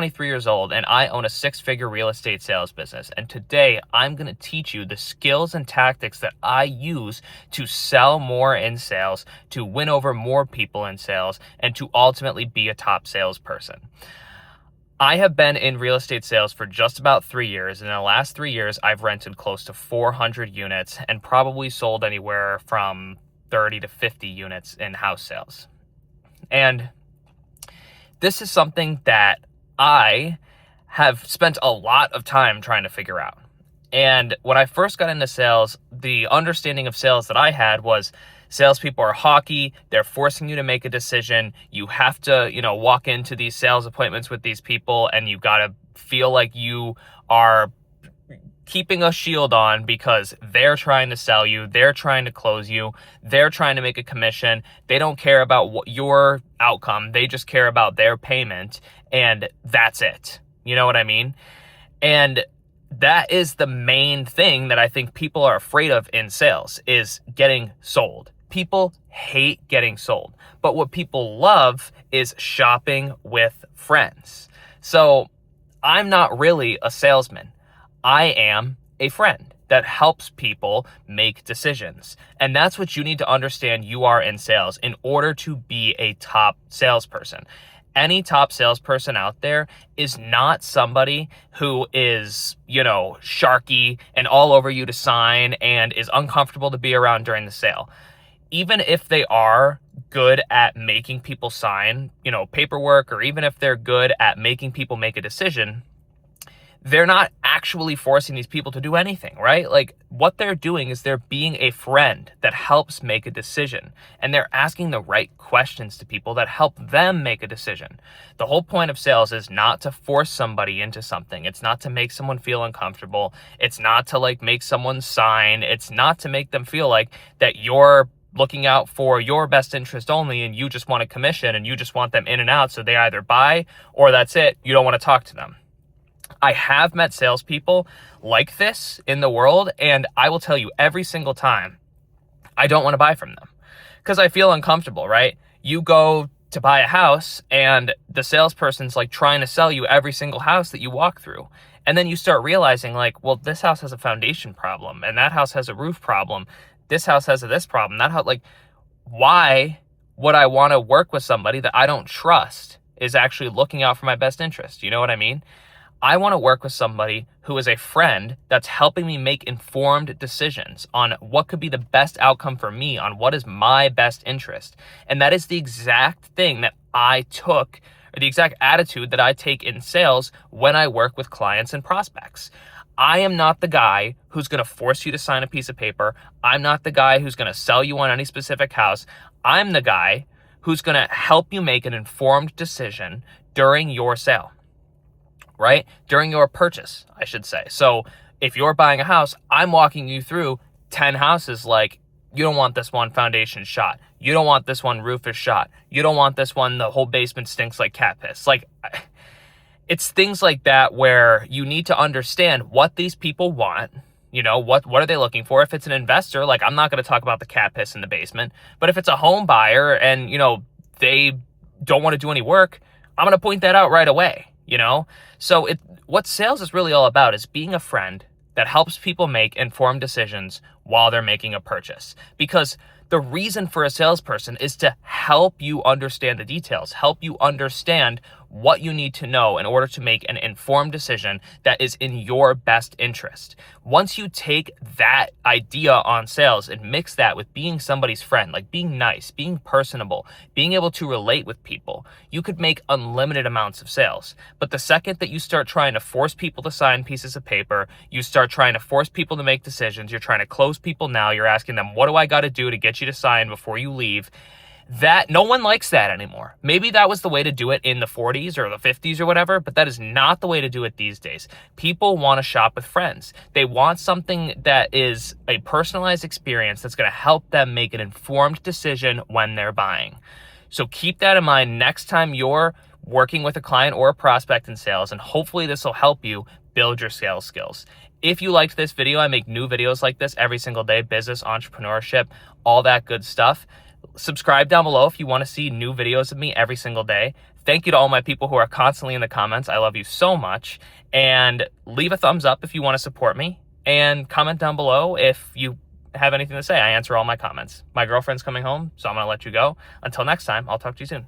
23 years old and I own a six-figure real estate sales business. And today I'm going to teach you the skills and tactics that I use to sell more in sales, to win over more people in sales, and to ultimately be a top salesperson. I have been in real estate sales for just about 3 years. And in the last 3 years, I've rented close to 400 units and probably sold anywhere from 30 to 50 units in house sales. And this is something that I have spent a lot of time trying to figure out. And when I first got into sales, the understanding of sales that I had was salespeople are hawky. They're forcing you to make a decision. You have to, walk into these sales appointments with these people and you got to feel like you are keeping a shield on because they're trying to sell you, they're trying to close you, they're trying to make a commission. They don't care about your outcome. They just care about their payment, and that's it. You know what I mean? And that is the main thing that I think people are afraid of in sales, is getting sold. People hate getting sold, but what people love is shopping with friends. So I'm not really a salesman. I am a friend that helps people make decisions. And that's what you need to understand you are in sales in order to be a top salesperson. Any top salesperson out there is not somebody who is, sharky and all over you to sign and is uncomfortable to be around during the sale. Even if they are good at making people sign, paperwork, or even if they're good at making people make a decision, they're not actually forcing these people to do anything, right? Like, what they're doing is they're being a friend that helps make a decision. And they're asking the right questions to people that help them make a decision. The whole point of sales is not to force somebody into something. It's not to make someone feel uncomfortable. It's not to make someone sign. It's not to make them feel like that you're looking out for your best interest only and you just want a commission and you just want them in and out so they either buy or that's it. You don't want to talk to them. I have met salespeople like this in the world, and I will tell you every single time, I don't want to buy from them because I feel uncomfortable, right? You go to buy a house and the salesperson's trying to sell you every single house that you walk through. And then you start realizing well, this house has a foundation problem and that house has a roof problem. This house has this problem. That house, why would I want to work with somebody that I don't trust is actually looking out for my best interest? You know what I mean? I want to work with somebody who is a friend that's helping me make informed decisions on what could be the best outcome for me, on what is my best interest. And that is the exact thing that I took, or the exact attitude that I take in sales when I work with clients and prospects. I am not the guy who's going to force you to sign a piece of paper. I'm not the guy who's going to sell you on any specific house. I'm the guy who's going to help you make an informed decision during your sale. Right? During your purchase, I should say. So if you're buying a house, I'm walking you through 10 houses you don't want this one foundation shot. You don't want this one roof is shot. You don't want this one, the whole basement stinks like cat piss. It's things like that where you need to understand what these people want. What are they looking for? If it's an investor, I'm not going to talk about the cat piss in the basement. But if it's a home buyer and, they don't want to do any work, I'm going to point that out right away. So what sales is really all about is being a friend that helps people make informed decisions while they're making a purchase. Because the reason for a salesperson is to help you understand the details, help you understand what you need to know in order to make an informed decision that is in your best interest. Once you take that idea on sales and mix that with being somebody's friend, being nice, being personable, being able to relate with people, you could make unlimited amounts of sales. But the second that you start trying to force people to sign pieces of paper, you start trying to force people to make decisions, you're trying to close people now, you're asking them, what do I got to do to get you to sign before you leave? That no one likes that anymore. Maybe that was the way to do it in the 40s or the 50s or whatever, but that is not the way to do it these days. People want to shop with friends. They want something that is a personalized experience that's going to help them make an informed decision when they're buying. So keep that in mind next time you're working with a client or a prospect in sales, and hopefully this will help you build your sales skills. If you liked this video, I make new videos like this every single day, business, entrepreneurship, all that good stuff. Subscribe down below if you want to see new videos of me every single day. Thank you to all my people who are constantly in the comments. I love you so much. And leave a thumbs up if you want to support me. And comment down below if you have anything to say. I answer all my comments. My girlfriend's coming home, so I'm going to let you go. Until next time, I'll talk to you soon.